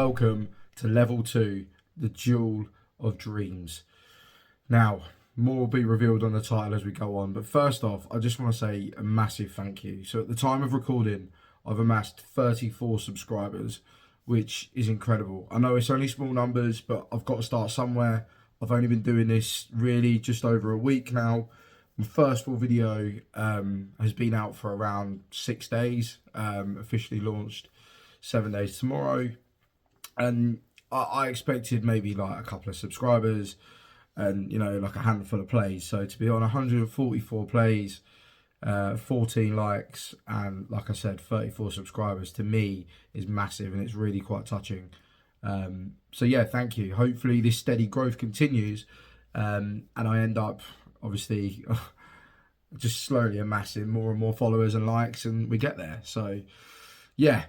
welcome to level 2, the Duel of Dreams. Now, more will be revealed on the title as we go on, but first off, I just want to say a massive thank you. So at the time of recording, I've amassed 34 subscribers, which is incredible. I know it's only small numbers, but I've got to start somewhere. I've only been doing this really just over a week now. My first full video has been out for around 6 days, officially launched 7 days tomorrow. And I expected maybe like a couple of subscribers and, you know, like a handful of plays. So to be on 144 plays, 14 likes, and like I said, 34 subscribers, to me is massive, and it's really quite touching. So yeah, thank you. Hopefully this steady growth continues, and I end up obviously just slowly amassing more and more followers and likes, and we get there. So yeah,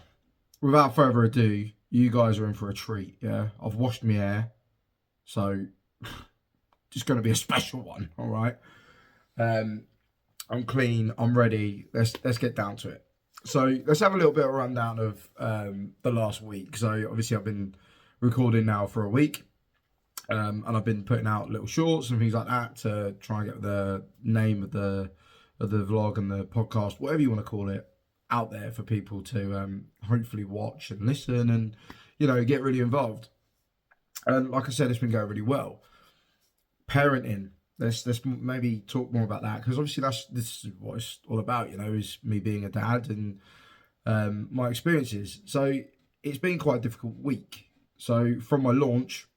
without further ado, you guys are in for a treat. Yeah, I've washed my hair, so just going to be a special one. All right. I'm clean. I'm ready. Let's get down to it. So let's have a little bit of a rundown of the last week. So obviously I've been recording now for a week, and I've been putting out little shorts and things like that to try and get the name of the vlog and the podcast, whatever you want to call it, out there for people to hopefully watch and listen and, you know, get really involved. And like I said, it's been going really well. Parenting. Let's maybe talk more about that, because obviously this is what it's all about, you know, is me being a dad and my experiences. So it's been quite a difficult week. So from my launch,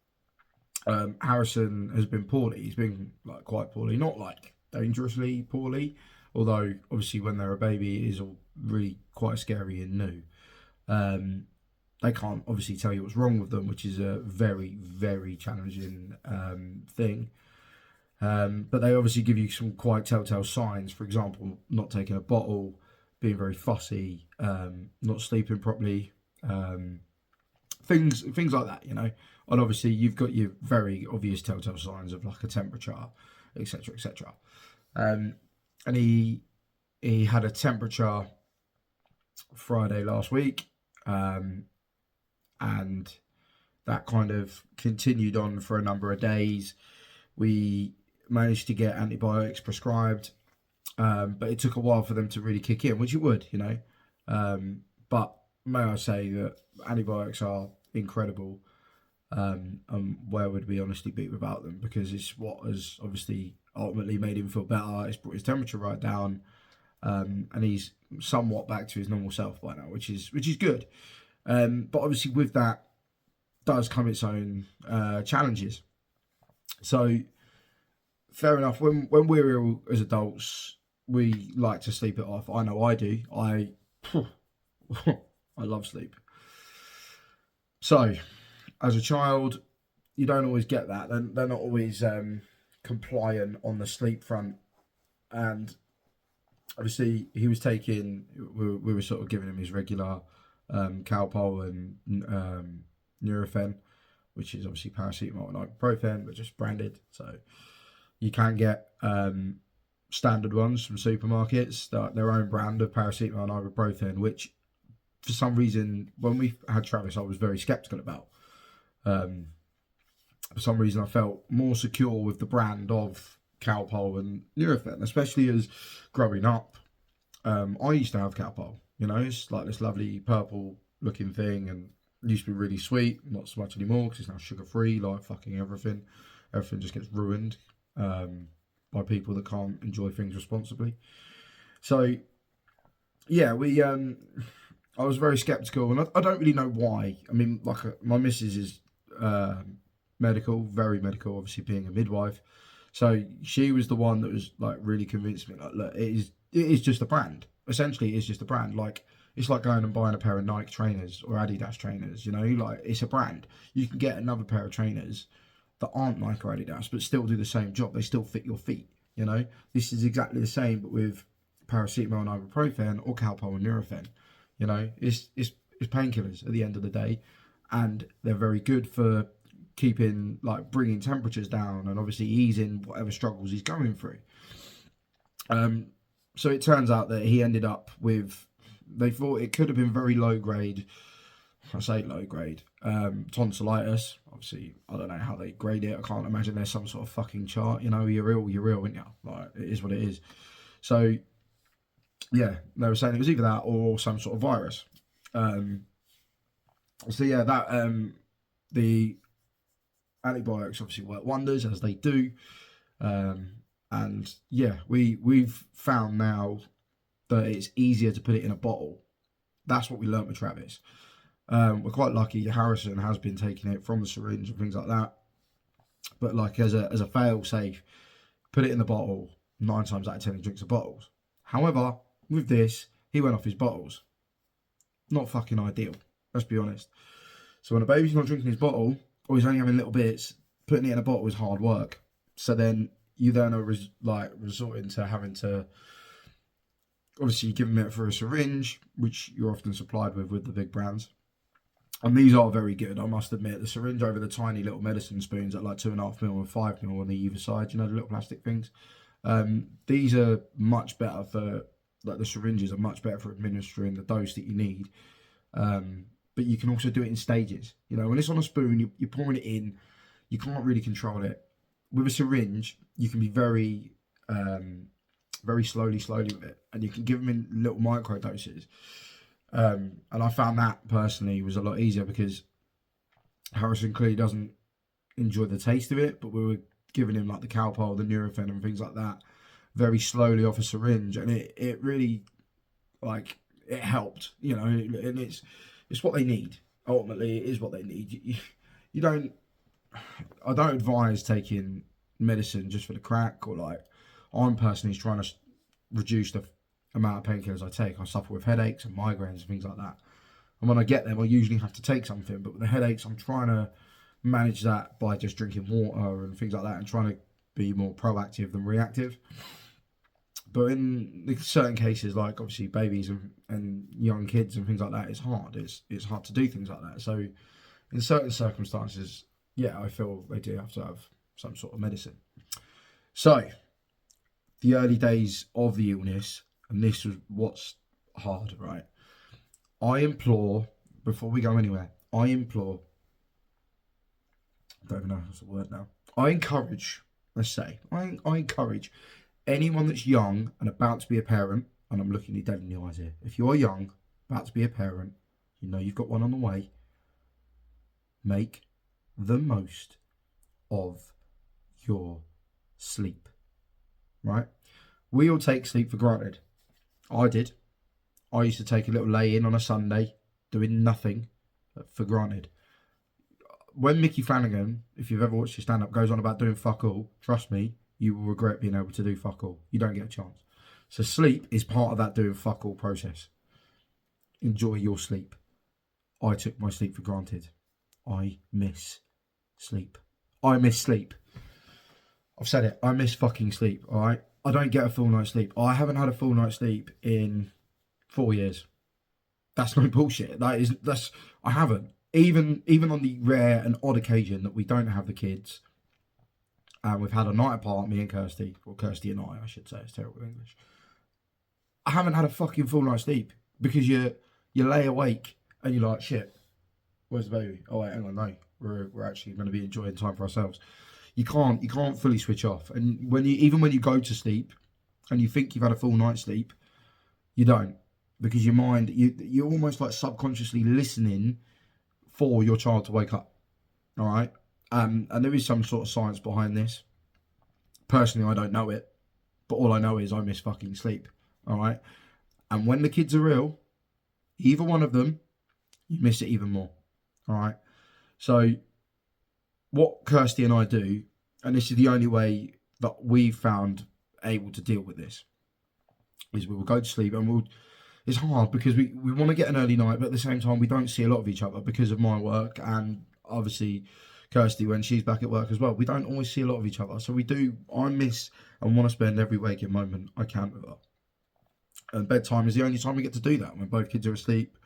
Harrison has been poorly. He's been like quite poorly, not like dangerously poorly, although obviously when they're a baby it is all really quite scary and new. They can't obviously tell you what's wrong with them, which is a very, very challenging thing. But they obviously give you some quite telltale signs. For example, not taking a bottle, being very fussy, not sleeping properly, things like that, you know. And obviously you've got your very obvious telltale signs of like a temperature, etc., etc. And he had a temperature Friday last week, and that kind of continued on for a number of days. We managed to get antibiotics prescribed, but it took a while for them to really kick in, which it would, you know. But may I say that antibiotics are incredible, and where would we honestly be without them? Because it's what has obviously ultimately made him feel better. It's brought his temperature right down, and he's somewhat back to his normal self by now, which is good. But obviously with that does come its own challenges. So fair enough, when we're ill as adults, we like to sleep it off. I know I do. I love sleep. So as a child, you don't always get that. They're not always compliant on the sleep front. And obviously he was taking, we were sort of giving him his regular Calpol and Nurofen, which is obviously paracetamol and ibuprofen, but just branded. So you can get standard ones from supermarkets, their own brand of paracetamol and ibuprofen, which for some reason, when we had Travis, I was very skeptical about. For some reason, I felt more secure with the brand of Calpol and Nurofen, especially as growing up, I used to have Calpol. You know, it's like this lovely purple looking thing, and it used to be really sweet. Not so much anymore because it's now sugar free, like fucking everything. Everything just gets ruined by people that can't enjoy things responsibly. So yeah, I was very skeptical, and I don't really know why. I mean, like my missus is medical, very medical, obviously being a midwife. So she was the one that was like really convinced me, like, look, it is just a brand. Essentially, it is just a brand. Like, it's like going and buying a pair of Nike trainers or Adidas trainers, you know, like it's a brand. You can get another pair of trainers that aren't Nike or Adidas, but still do the same job. They still fit your feet, you know. This is exactly the same, but with paracetamol and ibuprofen or Calpol and Nurofen. You know, it's painkillers at the end of the day, and they're very good for keeping, like, bringing temperatures down and obviously easing whatever struggles he's going through. So it turns out that he ended up with, they thought it could have been very low grade I say low grade. Tonsillitis, obviously, I don't know how they grade it. I can't imagine there's some sort of fucking chart. You know, you're ill, aren't you? Like, it is what it is. So, yeah, they were saying it was either that or some sort of virus. So, yeah, the antibiotics obviously work wonders, as they do. And, yeah, we've found now that it's easier to put it in a bottle. That's what we learnt with Travis. We're quite lucky. Harrison has been taking it from the syringe and things like that. But like as a fail safe, put it in the bottle. 9 times out of 10 he drinks the bottles. However, with this, he went off his bottles. Not fucking ideal. Let's be honest. So when a baby's not drinking his bottle, or he's only having little bits, putting it in a bottle is hard work. So then you then are resorting to having to obviously give him it for a syringe, which you're often supplied with the big brands. And these are very good, I must admit. The syringe over the tiny little medicine spoons at like 2.5 mil and 5 mil on the either side, you know, the little plastic things. These are much better for, like the syringes are much better for administering the dose that you need. But you can also do it in stages. You know, when it's on a spoon, you're pouring it in, you can't really control it. With a syringe, you can be very slowly with it. And you can give them in little micro doses. And I found that personally was a lot easier because Harrison clearly doesn't enjoy the taste of it, but we were giving him like the Calpol, the Nurofen and things like that very slowly off a syringe, and it really, like, it helped, you know, and it's what they need. Ultimately, it is what they need. You don't, I don't advise taking medicine just for the crack, or like, I'm personally trying to reduce the amount of painkillers I take. I suffer with headaches and migraines and things like that, and when I get them I usually have to take something, but with the headaches I'm trying to manage that by just drinking water and things like that, and trying to be more proactive than reactive. But in certain cases, like obviously babies and young kids and things like that, it's hard. It's hard to do things like that. So in certain circumstances, yeah, I feel they do have to have some sort of medicine. So the early days of the illness, and this was what's hard, right? I implore, before we go anywhere, I don't even know if that's a word now. I encourage anyone that's young and about to be a parent, and I'm looking you dead in the eyes here. If you're young, about to be a parent, you know you've got one on the way, make the most of your sleep, right? We all take sleep for granted. I did. I used to take a little lay in on a Sunday, doing nothing, for granted. When Mickey Flanagan, if you've ever watched his stand-up, goes on about doing fuck all, trust me, you will regret being able to do fuck all. You don't get a chance. So sleep is part of that doing fuck all process. Enjoy your sleep. I took my sleep for granted. I miss sleep. I miss sleep. I've said it. I miss fucking sleep, all right? I don't get a full night's sleep. I haven't had a full night's sleep in 4 years. That's no bullshit. I haven't. Even on the rare and odd occasion that we don't have the kids, and we've had a night apart, me and Kirsty, or Kirsty and I should say, it's terrible English. I haven't had a fucking full night's sleep because you lay awake and you're like, shit, where's the baby? Oh wait, hang on, no, we're actually going to be enjoying time for ourselves. You can't fully switch off, and when you go to sleep and you think you've had a full night's sleep, you don't, because your mind, you're almost like subconsciously listening for your child to wake up. All right. And there is some sort of science behind this. Personally, I don't know it, but all I know is I miss fucking sleep. All right. And when the kids are ill, either one of them, you miss it even more. All right. So what Kirsty and I do, and this is the only way that we've found able to deal with this, is we will go to sleep, and it's hard because we want to get an early night, but at the same time we don't see a lot of each other because of my work, and obviously Kirsty when she's back at work as well. We don't always see a lot of each other. So I miss and want to spend every waking moment I can with her. And bedtime is the only time we get to do that, when both kids are asleep,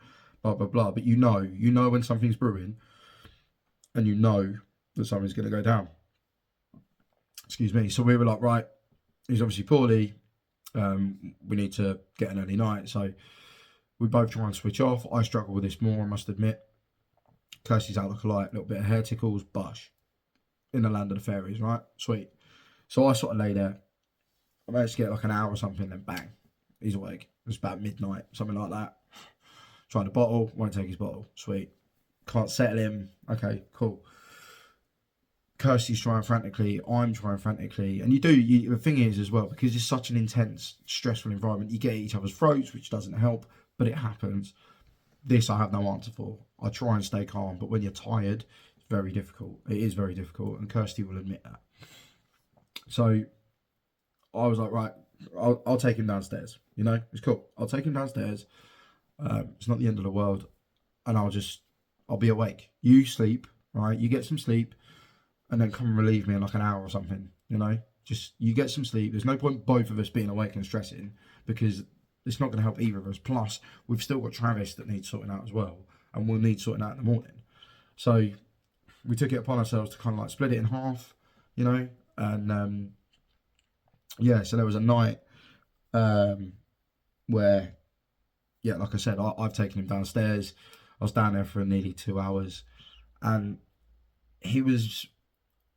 blah, blah, blah. But you know when something's brewing, and you know that something's going to go down. Excuse me. So we were like, right, he's obviously poorly. We need to get an early night. So we both try and switch off. I struggle with this more, I must admit. Kirsty's out like a light, little bit of hair tickles, bush. In the land of the fairies, right? Sweet. So I sort of lay there. I managed to get like an hour or something, then bang, he's awake. It was about midnight, something like that. Tried a bottle, won't take his bottle. Sweet. Can't settle him. Okay, cool. Kirsty's trying frantically, I'm trying frantically. And the thing is as well, because it's such an intense, stressful environment, you get each other's throats, which doesn't help, but it happens. This I have no answer for. I try and stay calm, but when you're tired, it's very difficult. It is very difficult, and Kirsty will admit that. So I was like, right, I'll take him downstairs. You know, it's cool. I'll take him downstairs. It's not the end of the world, and I'll be awake. You sleep, right? You get some sleep, and then come and relieve me in like an hour or something. You know, just you get some sleep. There's no point both of us being awake and stressing, because it's not going to help either of us. Plus, we've still got Travis that needs sorting out as well, and we'll need sorting out in the morning. So we took it upon ourselves to kind of like split it in half, you know, and yeah. So there was a night where, yeah, like I said, I've taken him downstairs. I was down there for nearly 2 hours, and he's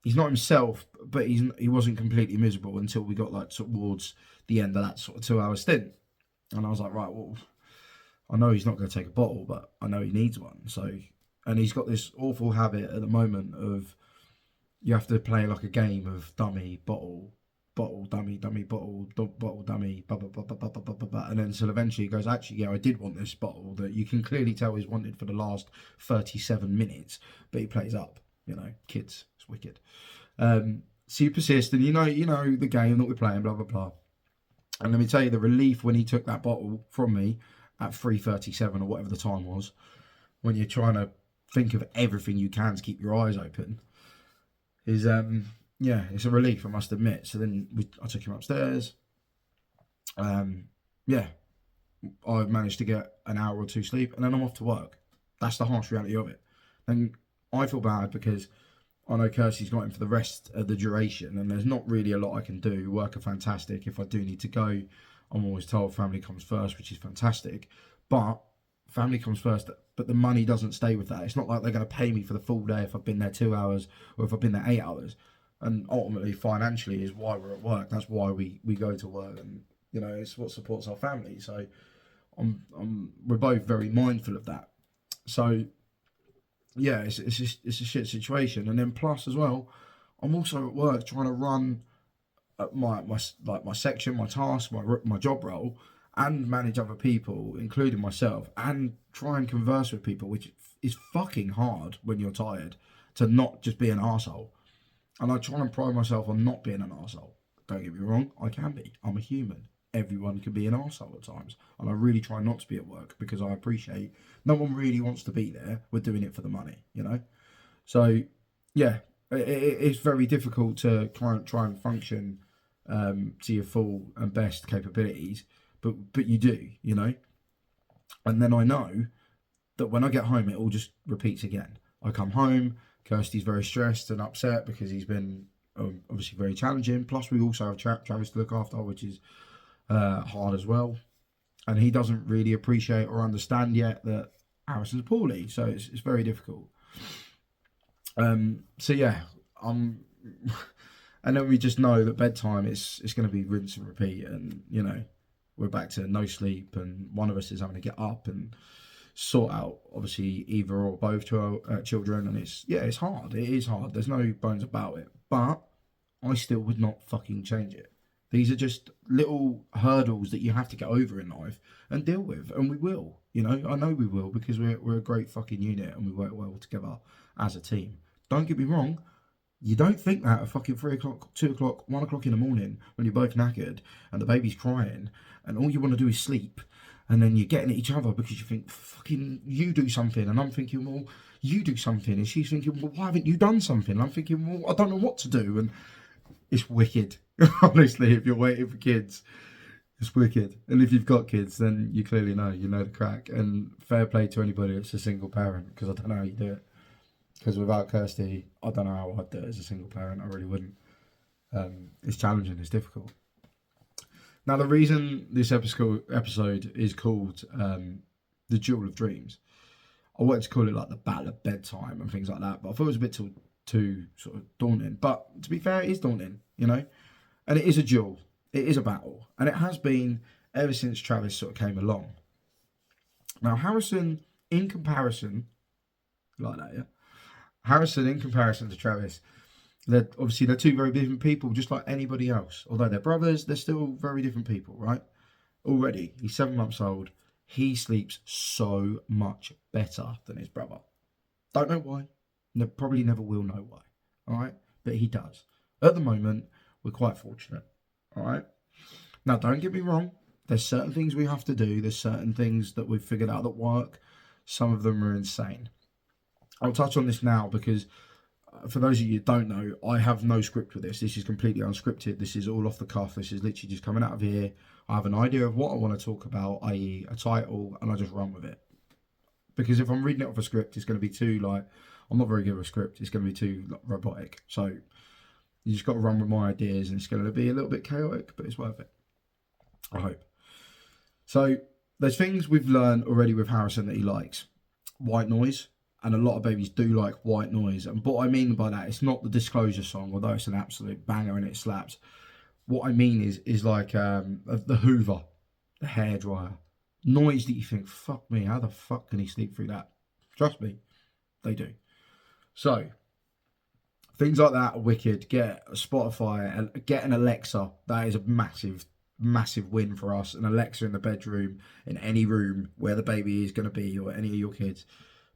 not himself, but he wasn't completely miserable until we got like towards the end of that sort of 2 hour stint. And I was like, right, well, I know he's not going to take a bottle, but I know he needs one. So, and he's got this awful habit at the moment of you have to play like a game of dummy, bottle, dummy, bottle, bottle, dummy, blah, blah, blah, blah, blah, blah, blah, blah. And then so eventually he goes, actually, yeah, I did want this bottle that you can clearly tell he's wanted for the last 37 minutes, but he plays up, you know, kids, it's wicked. So you persist, and you know the game that we're playing, blah, blah, blah. And let me tell you, the relief when he took that bottle from me at 3:37 or whatever the time was, when you're trying to think of everything you can to keep your eyes open, is yeah, it's a relief, I must admit. So then I took him upstairs. Yeah, I've managed to get an hour or two sleep, and then I'm off to work. That's the harsh reality of it. And I feel bad because I know Kirsty's got him for the rest of the duration, and there's not really a lot I can do. Work are fantastic. If I do need to go, I'm always told family comes first, which is fantastic. But family comes first, but the money doesn't stay with that. It's not like they're going to pay me for the full day if I've been there 2 hours or if I've been there 8 hours. And ultimately, financially, is why we're at work. That's why we go to work, and you know, it's what supports our family. So we're both very mindful of that. So yeah, it's a shit situation. And then plus as well, I'm also at work trying to run my section, my task, my job role, and manage other people, including myself, and try and converse with people, which is fucking hard when you're tired, to not just be an arsehole. And I try and pride myself on not being an arsehole. Don't get me wrong, I can be. I'm a human. Everyone can be an arsehole at times. And I really try not to be at work, because I appreciate no one really wants to be there. We're doing it for the money, you know? So, yeah, it's very difficult to try and function to your full and best capabilities. But you do, you know? And then I know that when I get home, it all just repeats again. I come home, Kirsty's very stressed and upset because he's been obviously very challenging. Plus, we also have Travis to look after, which is hard as well. And he doesn't really appreciate or understand yet that Harrison's poorly. So it's very difficult. So yeah, and then we just know that bedtime it's going to be rinse and repeat, and you know, we're back to no sleep, and one of us is having to get up and sort out obviously either or both children, and it's hard. It is hard. There's no bones about it. But I still would not fucking change it. These are just little hurdles that you have to get over in life and deal with, and we will. You know, I know we will, because we're a great fucking unit and we work well together as a team. Don't get me wrong. You don't think that at fucking 3 o'clock, 2 o'clock, 1 o'clock in the morning when you're both knackered and the baby's crying and all you want to do is sleep, and then you're getting at each other because you think, fucking, you do something, and I'm thinking, well, you do something, and she's thinking, well, why haven't you done something? And I'm thinking, well, I don't know what to do, and it's wicked. Honestly, if you're waiting for kids, it's wicked. And if you've got kids, then you clearly know, you know the crack. And fair play to anybody that's a single parent, because I don't know how you do it. Because without Kirsty, I don't know how I'd do it as a single parent. I really wouldn't. It's challenging. It's difficult. Now, the reason this episode is called The Duel of Dreams, I wanted to call it like the battle of bedtime and things like that, but I thought it was a bit too sort of daunting. But to be fair, it is daunting, you know, and it is a duel, it is a battle, and it has been ever since Travis sort of came along. Now Harrison, in comparison, like that, yeah, Harrison in comparison to Travis, they're two very different people, just like anybody else. Although they're brothers, they're still very different people, right? Already, he's 7 months old. He sleeps so much better than his brother. Don't know why. No, probably never will know why. All right, but he does. At the moment, we're quite fortunate. All right. Now, don't get me wrong. There's certain things we have to do. There's certain things that we've figured out that work. Some of them are insane. I'll touch on this now because for those of you who don't know, I have no script with this. This is completely unscripted. This is all off the cuff. This is literally just coming out of here. I have an idea of what I want to talk about, i.e. a title, and I just run with it. Because if I'm reading it off a script, it's going to be too, I'm not very good with a script. It's going to be too robotic. So you just got to run with my ideas, and it's going to be a little bit chaotic, but it's worth it. I hope. So there's things we've learned already with Harrison that he likes. White noise. And a lot of babies do like white noise. And what I mean by that, it's not the Disclosure song, although it's an absolute banger and it slaps. What I mean is like the Hoover, the hairdryer. Noise that you think, fuck me, how the fuck can he sleep through that? Trust me, they do. So, things like that are wicked. Get a Spotify, and get an Alexa. That is a massive, massive win for us. An Alexa in the bedroom, in any room where the baby is going to be, or any of your kids.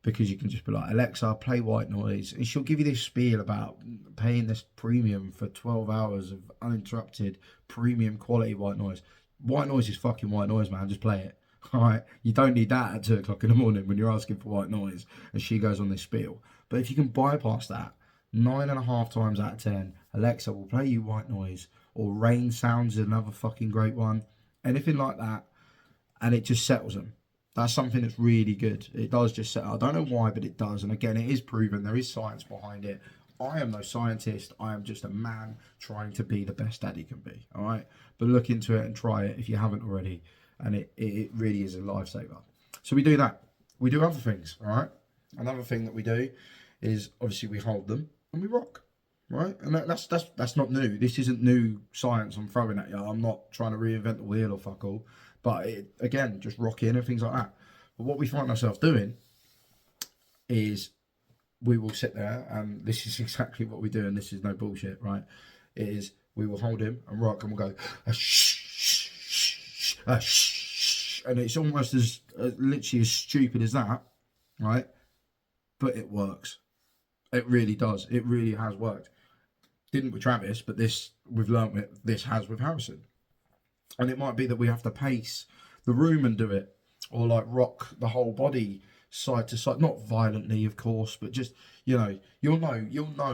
Because you can just be like, Alexa, play white noise. And she'll give you this spiel about paying this premium for 12 hours of uninterrupted premium quality white noise. White noise is fucking white noise, man. Just play it. All right? You don't need that at 2 o'clock in the morning when you're asking for white noise. And she goes on this spiel. But if you can bypass that, 9.5 times out of 10, Alexa will play you white noise. Or rain sounds is another fucking great one. Anything like that. And it just settles them. That's something that's really good. It does just set. I don't know why, but it does. And again, it is proven. There is science behind it. I am no scientist. I am just a man trying to be the best dad he can be. All right? But look into it and try it if you haven't already. And it really is a lifesaver. So we do that. We do other things. All right? Another thing that we do is obviously we hold them and we rock. Right? And that's not new. This isn't new science I'm throwing at you. I'm not trying to reinvent the wheel or fuck all. But again, just rocking and things like that. But what we find ourselves doing is we will sit there, and this is exactly what we do, and this is no bullshit, right? It is we will hold him and rock, and we'll go, and it's almost as literally as stupid as that, right? But it works. It really does. It really has worked. Didn't with Travis, but this we've learned this has with Harrison. And it might be that we have to pace the room and do it, or like rock the whole body side to side, not violently, of course, but just, you'll know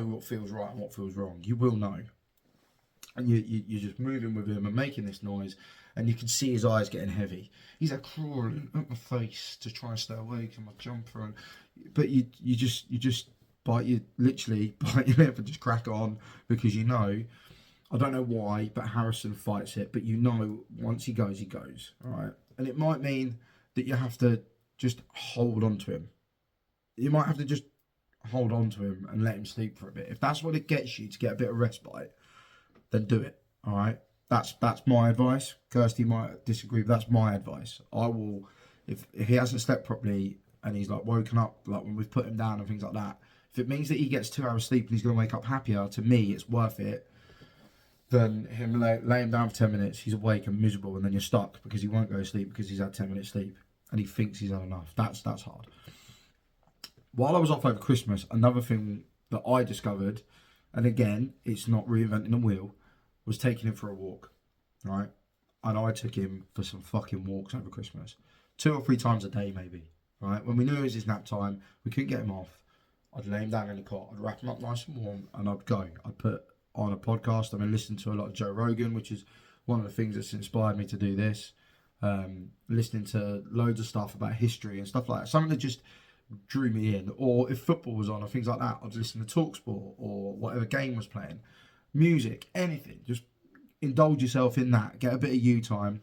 what feels right and what feels wrong. You will know, and you're just moving with him and making this noise, and you can see his eyes getting heavy. He's like crawling at my face to try and stay awake in my jumper, but you literally bite your lip and just crack on because you know. I don't know why, but Harrison fights it. But you know, once he goes, all right? And it might mean that you have to just hold on to him. You might have to just hold on to him and let him sleep for a bit. If that's what it gets you to get a bit of respite, then do it, all right? That's my advice. Kirsty might disagree, but that's my advice. I will, if he hasn't slept properly and he's like woken up, like when we've put him down and things like that, if it means that he gets 2 hours sleep and he's going to wake up happier, to me, it's worth it. Than him lay him down for 10 minutes, he's awake and miserable, and then you're stuck because he won't go to sleep because he's had 10 minutes sleep and he thinks he's had enough. That's hard. While I was off over Christmas, another thing that I discovered, and again, it's not reinventing the wheel, was taking him for a walk, right? And I took him for some fucking walks over Christmas. 2 or 3 times a day, maybe, right? When we knew it was his nap time, we couldn't get him off. I'd lay him down in the cot, I'd wrap him up nice and warm, and I'd go. I'd put on a podcast. I've been listening to a lot of Joe Rogan, which is one of the things that's inspired me to do this. Listening to loads of stuff about history and stuff like that. Something that just drew me in. Or if football was on or things like that, I'd listen to TalkSport or whatever game was playing. Music, anything. Just indulge yourself in that. Get a bit of you time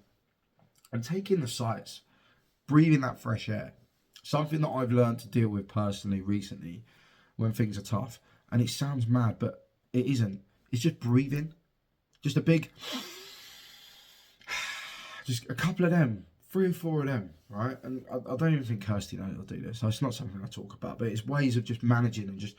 and take in the sights. Breathe in that fresh air. Something that I've learned to deal with personally recently when things are tough, and it sounds mad, but it isn't. It's just breathing. Just a big, just a couple of them, 3 or 4 of them, right? And I don't even think Kirsty knows I'll do this. So it's not something I talk about, but it's ways of just managing and just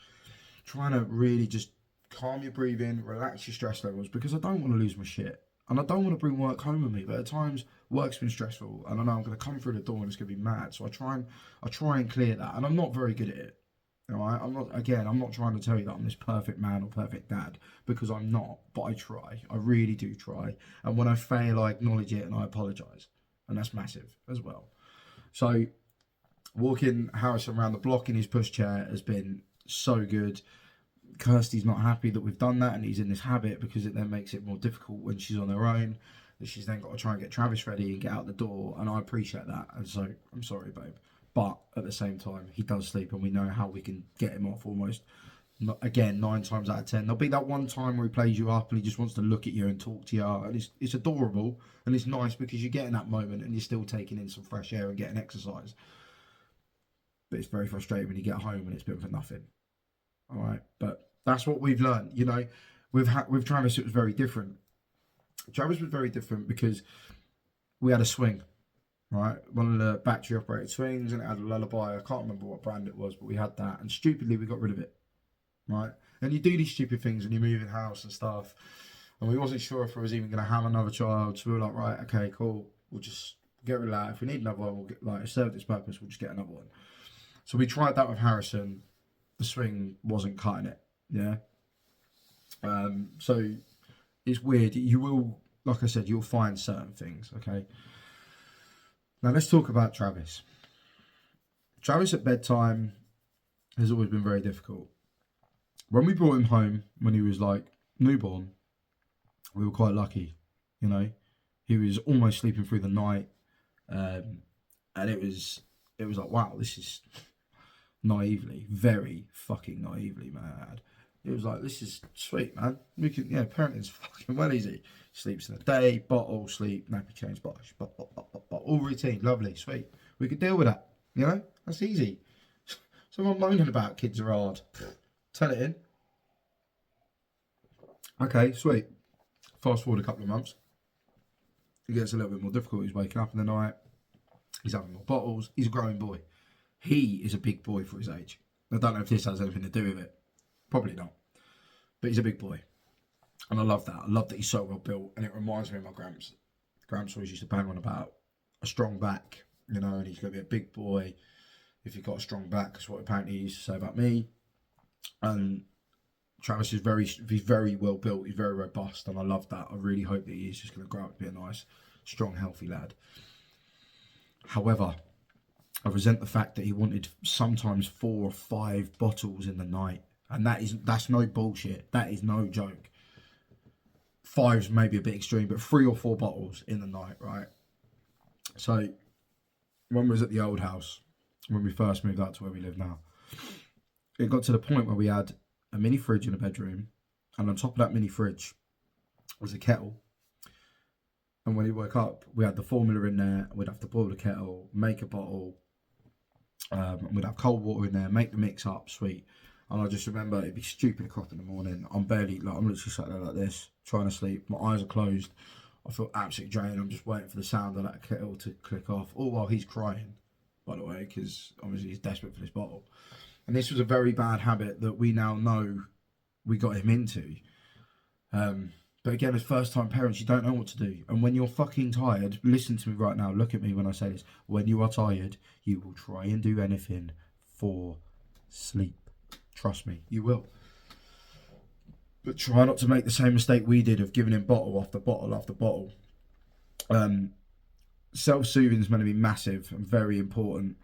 trying to really just calm your breathing, relax your stress levels, because I don't want to lose my shit. And I don't want to bring work home with me, but at times work's been stressful, and I know I'm going to come through the door and it's going to be mad. So I try and clear that, and I'm not very good at it. All right, I'm not trying to tell you that I'm this perfect man or perfect dad, because I'm not. But I try. I really do try. And when I fail, I acknowledge it and I apologise, and that's massive as well. So walking Harrison around the block in his pushchair has been so good. Kirsty's not happy that we've done that, and he's in this habit, because it then makes it more difficult when she's on her own, that she's then got to try and get Travis ready and get out the door, and I appreciate that, and so I'm sorry, babe. But at the same time, he does sleep, and we know how we can get him off almost. Again, 9 times out of 10. There'll be that one time where he plays you up and he just wants to look at you and talk to you, and it's adorable, and it's nice because you're getting that moment and you're still taking in some fresh air and getting exercise. But it's very frustrating when you get home and it's been for nothing. All right, but that's what we've learned. You know, with Travis, it was very different. Travis was very different because we had a swing. Right, one of the battery operated swings, and it had a lullaby. I can't remember what brand it was, but we had that, and stupidly we got rid of it. Right, and you do these stupid things when you move in house and stuff, and we wasn't sure if I was even going to have another child, so we were like, right, okay, cool, we'll just get rid of that. If we need another one, we'll get, like, it served its purpose, we'll just get another one. So we tried that with Harrison. The swing wasn't cutting it. Yeah. So it's weird. You will, like I said, you'll find certain things. Okay. Now let's talk about Travis. Travis at bedtime has always been very difficult. When we brought him home when he was like newborn, we were quite lucky. You know, he was almost sleeping through the night, and it was like, wow, this is naively, very fucking naively mad. It was like, this is sweet, man. We can, yeah, parenting's fucking well easy. Sleeps in the day, bottle, sleep, nappy change, bottle, all routine, lovely, sweet. We could deal with that, you know? That's easy. Someone moaning about kids are hard. Tell it in. Okay, sweet. Fast forward a couple of months. It gets a little bit more difficult. He's waking up in the night. He's having more bottles. He's a growing boy. He is a big boy for his age. I don't know if this has anything to do with it. Probably not. But he's a big boy. And I love that. I love that he's so well built. And it reminds me of my Gramps. Gramps always used to bang on about a strong back, you know, and he's going to be a big boy if you've got a strong back. That's what apparently he used to say about me. And Travis is he's very well built. He's very robust. And I love that. I really hope that he's just going to grow up to be a nice, strong, healthy lad. However, I resent the fact that he wanted sometimes 4 or 5 bottles in the night. And that's no bullshit. That is no joke. 5's maybe a bit extreme, but 3 or 4 bottles in the night, right? So when we was at the old house, when we first moved out to where we live now, it got to the point where we had a mini fridge in the bedroom, and on top of that mini fridge was a kettle. And when he woke up, we had the formula in there. We'd have to boil the kettle, make a bottle, and we'd have cold water in there, make the mix up, sweet. And I just remember it'd be stupid o'clock in the morning. I'm literally sat there like this, trying to sleep. My eyes are closed. I feel absolutely drained. I'm just waiting for the sound of that kettle to click off. All while he's crying, by the way, because obviously he's desperate for this bottle. And this was a very bad habit that we now know we got him into. But again, as first-time parents, you don't know what to do. And when you're fucking tired, listen to me right now. Look at me when I say this. When you are tired, you will try and do anything for sleep. Trust me, you will. But try not to make the same mistake we did of giving him bottle after bottle after bottle. Self-soothing is going to be massive and very important.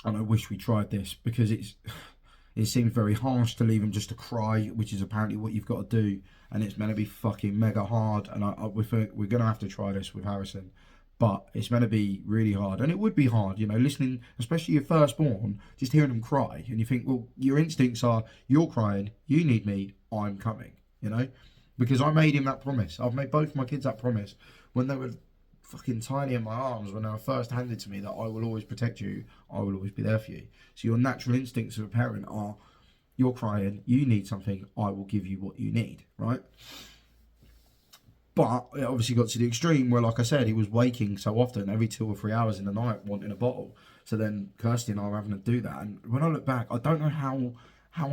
And I wish we tried this, because it seems very harsh to leave him just to cry, which is apparently what you've got to do. And it's meant to be fucking mega hard. And we're going to have to try this with Harrison. But it's meant to be really hard. And it would be hard, you know, listening, especially your firstborn, just hearing them cry. And you think, well, your instincts are, you're crying, you need me, I'm coming, you know. Because I made him that promise. I've made both my kids that promise when they were fucking tiny in my arms when they were first handed to me, that I will always protect you, I will always be there for you. So your natural instincts of a parent are, you're crying, you need something, I will give you what you need, right? But it obviously got to the extreme where, like I said, he was waking so often, every 2 or 3 hours in the night, wanting a bottle. So then Kirsty and I were having to do that. And when I look back, I don't know how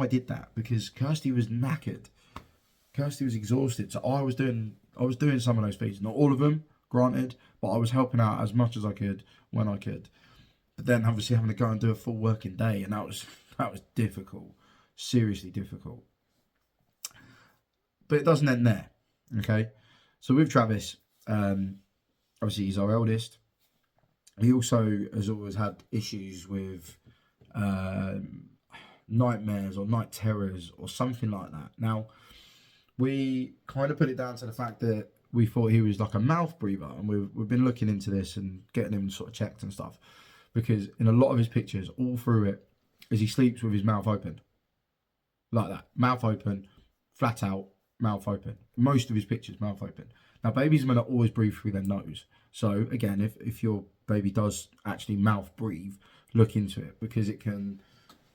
I did that, because Kirsty was knackered. Kirsty was exhausted. So I was doing some of those feeds, not all of them, granted, but I was helping out as much as I could when I could. But then obviously having to go and do a full working day, and that was difficult, seriously difficult. But it doesn't end there, okay? So with Travis, obviously he's our eldest. He also has always had issues with nightmares or night terrors or something like that. Now, we kind of put it down to the fact that we thought he was like a mouth breather, and we've been looking into this and getting him sort of checked and stuff, because in a lot of his pictures, all through it, is he sleeps with his mouth open, like that, mouth open, flat out, mouth open. Most of his pictures, mouth open. Now, babies are going to always breathe through their nose. So again, if your baby does actually mouth breathe, look into it, because it can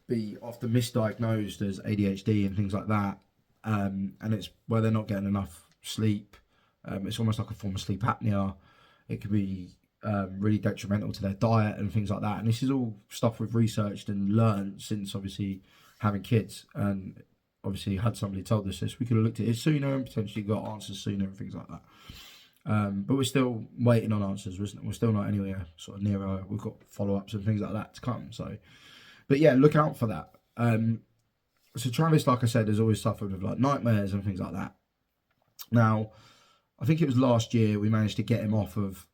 be often misdiagnosed as ADHD and things like that. And it's where they're not getting enough sleep. It's almost like a form of sleep apnea. It can be really detrimental to their diet and things like that. And this is all stuff we've researched and learned since obviously having kids. And obviously, had somebody told us this, we could have looked at it sooner and potentially got answers sooner and things like that. But we're still waiting on answers, we're still not anywhere sort of nearer. We've got follow-ups and things like that to come. So, but yeah, look out for that. So Travis, like I said, has always suffered with like nightmares and things like that. Now, I think it was last year we managed to get him off of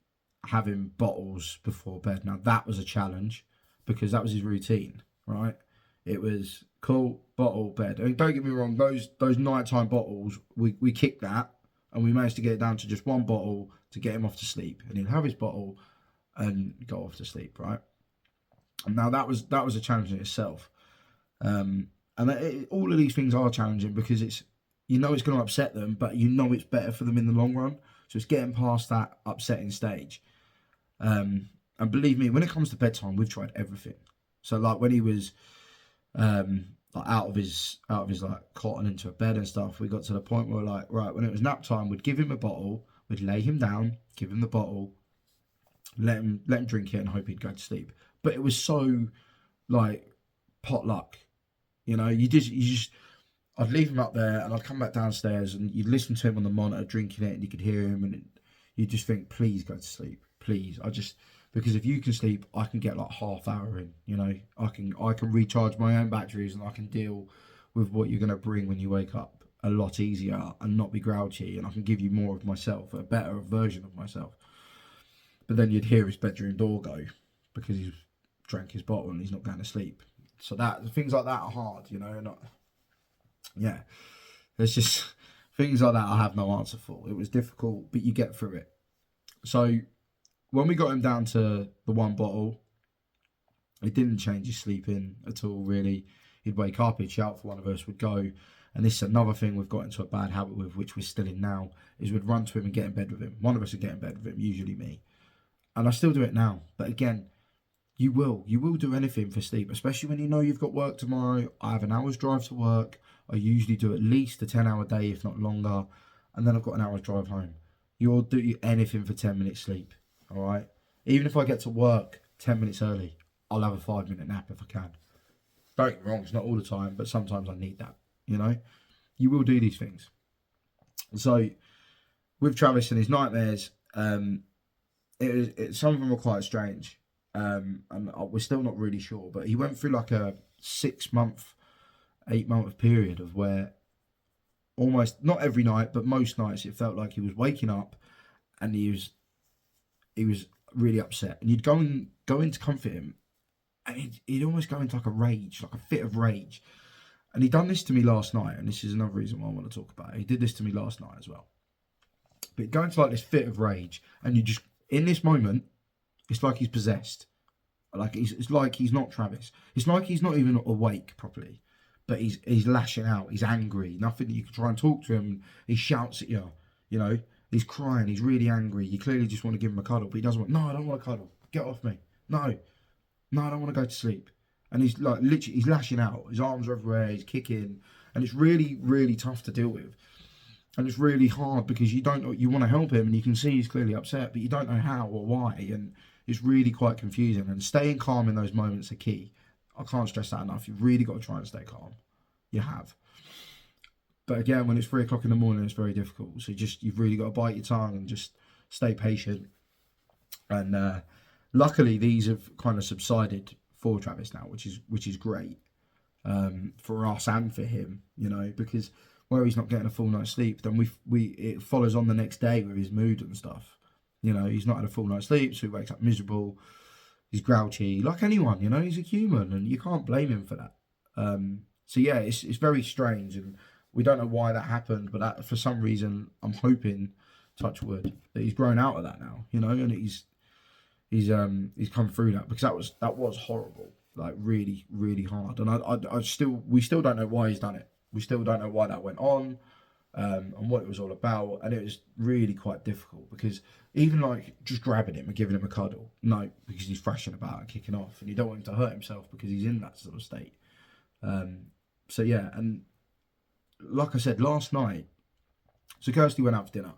having bottles before bed. Now that was a challenge, because that was his routine, right? It was cool, bottle, bed. I mean, don't get me wrong, those nighttime bottles, we kicked that, and we managed to get it down to just one bottle to get him off to sleep. And he'd have his bottle and go off to sleep, right? And now that was a challenge in itself. All of these things are challenging, because it's going to upset them, but it's better for them in the long run. So it's getting past that upsetting stage. And believe me, when it comes to bedtime, we've tried everything. So like when he was like out of his like cot and into a bed and stuff, we got to the point where like, right, when it was nap time, we'd give him a bottle, we'd lay him down, give him the bottle, let him drink it and hope he'd go to sleep. But it was so like potluck, you just I'd leave him up there and I'd come back downstairs and you'd listen to him on the monitor drinking it, and you could hear him, and you just think, please go to sleep, please. Because if you can sleep, I can get like half hour in, I can recharge my own batteries, and I can deal with what you're going to bring when you wake up a lot easier and not be grouchy, and I can give you more of myself, a better version of myself. But then you'd hear his bedroom door go because he's drank his bottle and he's not going to sleep. So things like that are hard, yeah, there's just things like that I have no answer for. It was difficult, but you get through it. So when we got him down to the one bottle, it didn't change his sleeping at all, really. He'd wake up, he'd shout for one of us, would go. And this is another thing we've got into a bad habit with, which we're still in now, is we'd run to him and get in bed with him. One of us would get in bed with him, usually me. And I still do it now. But again, you will do anything for sleep, especially when you know you've got work tomorrow. I have an hour's drive to work. I usually do at least a 10-hour day, if not longer. And then I've got an hour's drive home. You'll do anything for 10 minutes sleep, all right? Even if I get to work 10 minutes early, I'll have a 5-minute nap if I can. Don't get me wrong, it's not all the time, but sometimes I need that, You will do these things. So, with Travis and his nightmares, some of them were quite strange. And we're still not really sure, but he went through like a 6-month, 8-month period of where almost, not every night, but most nights, it felt like he was waking up and he was really upset. And you'd go in to comfort him, and he'd almost go into like a rage, like a fit of rage. And he done this to me last night, and this is another reason why I want to talk about it. He did this to me last night as well. But he'd go into like this fit of rage, and you just, in this moment, it's like he's possessed. Like it's like he's not Travis. It's like he's not even awake properly. But he's lashing out. He's angry. Nothing that you can try and talk to him. He shouts at you, He's crying. He's really angry. You clearly just want to give him a cuddle, but he doesn't want. No, I don't want a cuddle. Get off me. No, no, I don't want to go to sleep. And he's like literally, he's lashing out. His arms are everywhere. He's kicking, and it's really, really tough to deal with. And it's really hard because you don't. You want to help him, and you can see he's clearly upset, but you don't know how or why, and it's really quite confusing. And staying calm in those moments are key. I can't stress that enough. You've really got to try and stay calm. You have. But again, when it's 3 o'clock in the morning, it's very difficult. So you've really got to bite your tongue and just stay patient. And luckily, these have kind of subsided for Travis now, which is great for us and for him. You know, because where he's not getting a full night's sleep, then it follows on the next day with his mood and stuff. You know, he's not had a full night's sleep, so he wakes up miserable. He's grouchy, like anyone. You know, he's a human, and you can't blame him for that. So yeah, it's very strange, and we don't know why that happened, but that, for some reason, I'm hoping, touch wood, that he's grown out of that now, you know, and he's come through that, because that was horrible, like really, really hard, and we still don't know why he's done it. We still don't know why that went on, and what it was all about, and it was really quite difficult, because even like just grabbing him and giving him a cuddle, no, because he's thrashing about and kicking off, and you don't want him to hurt himself because he's in that sort of state. So yeah, and like I said, last night, so Kirsty went out for dinner.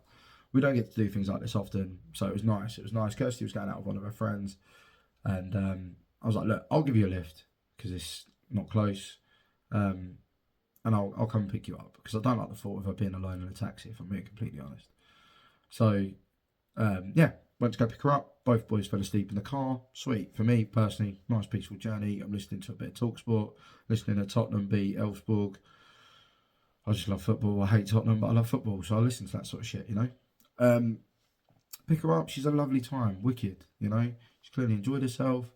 We don't get to do things like this often, so it was nice. It was nice. Kirsty was going out with one of her friends, and I was like, look, I'll give you a lift, because it's not close, and I'll come and pick you up, because I don't like the thought of her being alone in a taxi, if I'm being completely honest. So, yeah, went to go pick her up. Both boys fell asleep in the car. Sweet. For me, personally, nice peaceful journey. I'm listening to a bit of TalkSport, listening to Tottenham beat Elfsborg. I just love football. I hate Tottenham, but I love football, so I listen to that sort of shit, you know. Pick her up. She's had a lovely time. Wicked, you know. She's clearly enjoyed herself.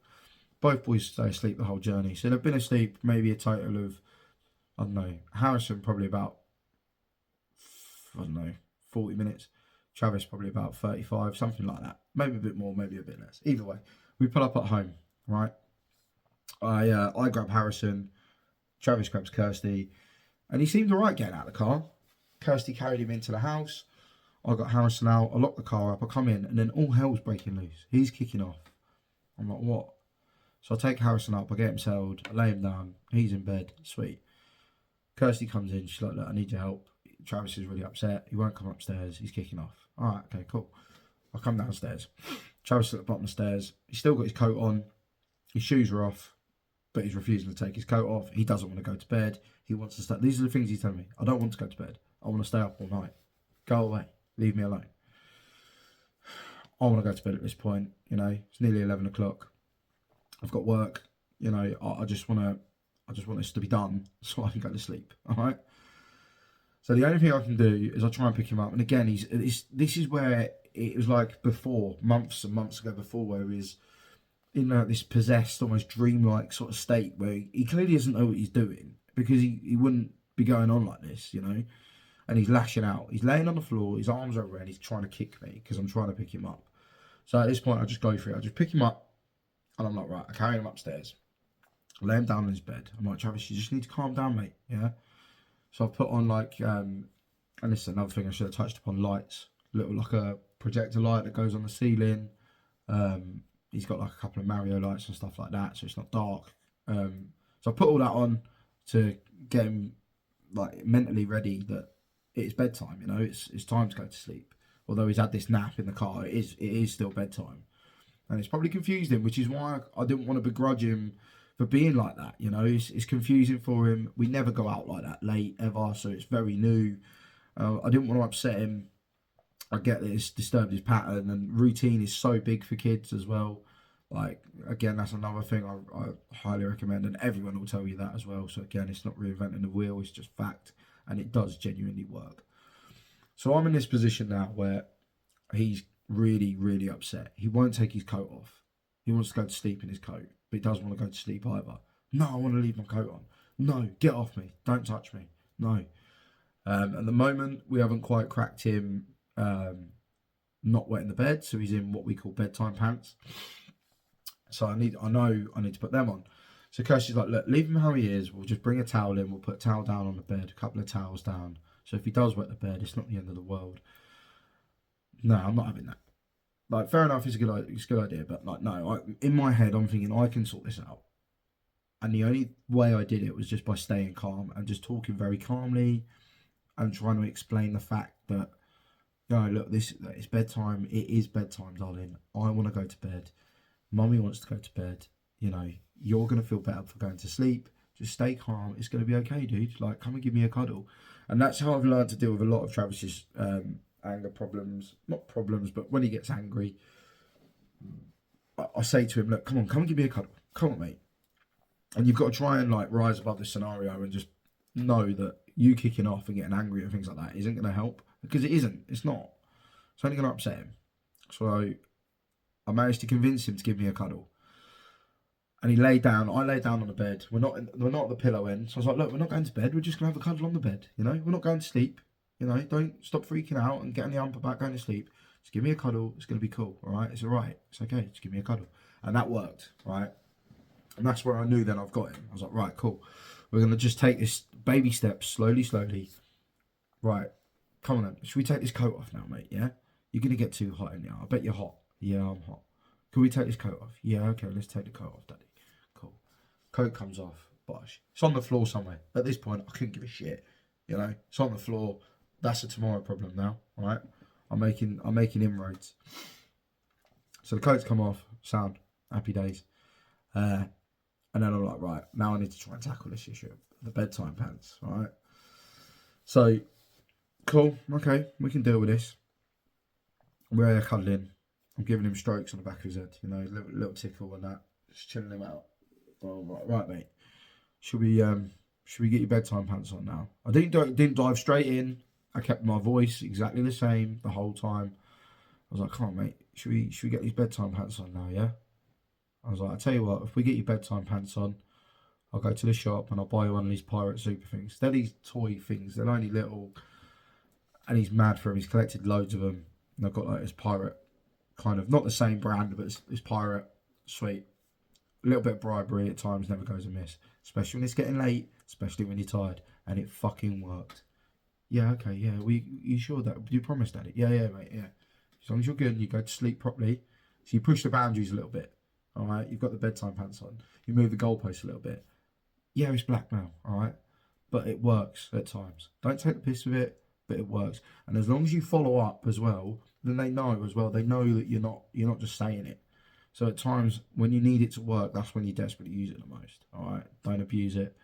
Both boys stay asleep the whole journey. So they've been asleep maybe a total of, I don't know, Harrison probably about, 40 minutes. Travis probably about 35, something like that. Maybe a bit more, maybe a bit less. Either way, we pull up at home, right? I grab Harrison. Travis grabs Kirsty. And he seemed alright getting out of the car. Kirsty carried him into the house. I got Harrison out. I locked the car up. I come in, and then all hell's breaking loose. He's kicking off. I'm like, what? So I take Harrison up. I get him settled. I lay him down. He's in bed. Sweet. Kirsty comes in. She's like, look, I need your help. Travis is really upset. He won't come upstairs. He's kicking off. Alright, okay, cool. I come downstairs. Travis is at the bottom of the stairs. He's still got his coat on. His shoes are off, but he's refusing to take his coat off. He doesn't want to go to bed. He wants to stay. These are the things he's telling me. I don't want to go to bed. I want to stay up all night. Go away. Leave me alone. I want to go to bed at this point. You know, it's nearly 11 o'clock. I've got work. You know, I just want this to be done so I can go to sleep. All right. So the only thing I can do is I try and pick him up. And again, this is where it was like before, months and months ago before, where he was in this possessed, almost dreamlike sort of state where he clearly doesn't know what he's doing, because he wouldn't be going on like this, you know. And he's lashing out. He's laying on the floor, his arms are around, he's trying to kick me because I'm trying to pick him up. So at this point, I just go for it. I just pick him up, and I'm like, right, I carry him upstairs. I lay him down in his bed. I'm like, Travis, you just need to calm down, mate, yeah? So I've put on like, and this is another thing I should have touched upon, lights. Little like a projector light that goes on the ceiling. He's got like a couple of Mario lights and stuff like that, so it's not dark. So I put all that on to get him like mentally ready that it's bedtime, you know, it's time to go to sleep. Although he's had this nap in the car, it is still bedtime. And it's probably confused him, which is why I didn't want to begrudge him for being like that, you know. It's confusing for him. We never go out like that late, ever, so it's very new. I didn't want to upset him. I get that it's disturbed his pattern, and routine is so big for kids as well. Like, again, that's another thing I highly recommend, and everyone will tell you that as well. So again, it's not reinventing the wheel, it's just fact, and it does genuinely work. So I'm in this position now where he's really, really upset. He won't take his coat off. He wants to go to sleep in his coat, but he doesn't want to go to sleep either. No, I want to leave my coat on. No, get off me. Don't touch me. No. At the moment, we haven't quite cracked him not wet in the bed, so he's in what we call bedtime pants. So I know I need to put them on. So Kirsty's like, look, leave him how he is. We'll just bring a towel in. We'll put a towel down on the bed, a couple of towels down. So if he does wet the bed, it's not the end of the world. no, I'm not having that. Like, fair enough, it's a good idea, but like, no, in my head, I'm thinking I can sort this out. And the only way I did it was just by staying calm and just talking very calmly and trying to explain the fact that, look, it's bedtime. It is bedtime, darling. I want to go to bed. Mummy wants to go to bed. You're going to feel better for going to sleep. Just stay calm. It's going to be okay, dude. Like, come and give me a cuddle. And that's how I've learned to deal with a lot of Travis's anger problems. Not problems, but when he gets angry, I say to him, look, come and give me a cuddle. Come on, mate. And you've got to try and like rise above this scenario and just know that you kicking off and getting angry and things like that isn't going to help, because it isn't. It's not. It's only going to upset him. So I managed to convince him to give me a cuddle. And he laid down. I laid down on the bed. We're not at the pillow end. So I was like, look, we're not going to bed. We're just going to have a cuddle on the bed. We're not going to sleep. Don't stop freaking out and getting the ump about going to sleep. Just give me a cuddle. It's going to be cool. All right. It's all right. It's okay. Just give me a cuddle. And that worked. Right. And that's where I knew then I've got him. I was like, right, cool. We're going to just take this baby steps, slowly. Right, come on then. Should we take this coat off now, mate? Yeah? You're going to get too hot in here. I bet you're hot. Yeah, I'm hot. Can we take this coat off? Yeah, okay, let's take the coat off, Daddy. Cool. Coat comes off. Bosh. It's on the floor somewhere. At this point, I couldn't give a shit. It's on the floor. That's a tomorrow problem now, all right? I'm making inroads. So the coat's come off. Sound. Happy days. And then I'm like, right, now I need to try and tackle this issue, the bedtime pants, all right? So, cool, okay, we can deal with this. We're there cuddling. I'm giving him strokes on the back of his head, little tickle and that, just chilling him out. Oh, right, mate. Should we get your bedtime pants on now? I didn't dive straight in. I kept my voice exactly the same the whole time. I was like, come on, mate. Should we get these bedtime pants on now? Yeah. I was like, I tell you what, if we get your bedtime pants on, I'll go to the shop and I'll buy you one of these pirate super things. They're these toy things. They're only little, and he's mad for them. He's collected loads of them. And I've got like this pirate, kind of not the same brand, but it's pirate, sweet. A little bit of bribery at times never goes amiss, especially when it's getting late, especially when you're tired, and it fucking worked. Yeah, okay, yeah. You sure that you promised, Daddy? Yeah, mate, yeah. As long as you're good and you go to sleep properly, so you push the boundaries a little bit. All right, you've got the bedtime pants on. You move the goalpost a little bit. Yeah, it's black now. All right, but it works at times. Don't take the piss with it, but it works. And as long as you follow up as well, then they know as well. They know that you're not just saying it. So at times when you need it to work, that's when you desperately use it the most. All right, don't abuse it,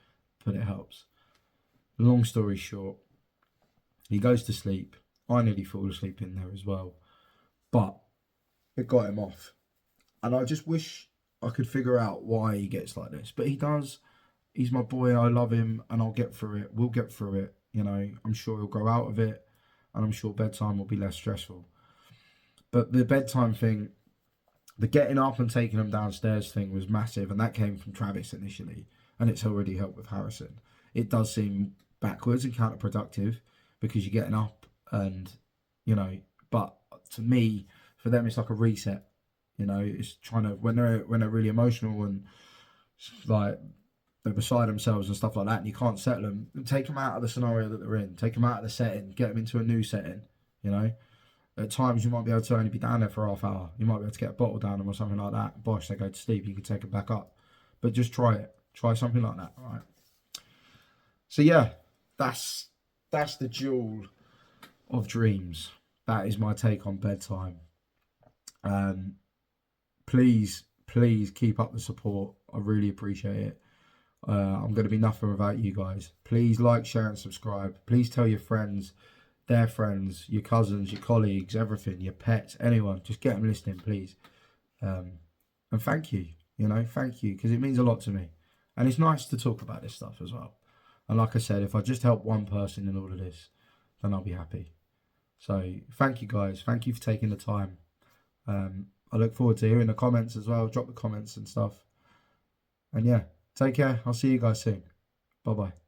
but it helps. Long story short, he goes to sleep. I nearly fall asleep in there as well, but it got him off. And I just wish I could figure out why he gets like this. But he does. He's my boy. I love him. And I'll get through it. We'll get through it. I'm sure he'll grow out of it. And I'm sure bedtime will be less stressful. But the bedtime thing, the getting up and taking him downstairs thing was massive. And that came from Travis initially. And it's already helped with Harrison. It does seem backwards and counterproductive because you're getting up and, but to me, for them, it's like a reset. It's trying to, when they're really emotional and like they're beside themselves and stuff like that, and you can't settle them, take them out of the scenario that they're in, take them out of the setting, get them into a new setting. At times you might be able to only be down there for half hour. You might be able to get a bottle down them or something like that. Bosh, they go to sleep. You can take them back up, but just try it. Try something like that. All right. So yeah, that's the Duel of Dreams. That is my take on bedtime. Please keep up the support. I really appreciate it. I'm going to be nothing without you guys. Please like, share and subscribe. Please tell your friends, their friends, your cousins, your colleagues, everything, your pets, anyone. Just get them listening, please. And thank you, thank you, because it means a lot to me. And it's nice to talk about this stuff as well. And like I said, if I just help one person in all of this, then I'll be happy. So thank you guys. Thank you for taking the time. I look forward to hearing the comments as well. Drop the comments and stuff. And yeah, take care. I'll see you guys soon. Bye-bye.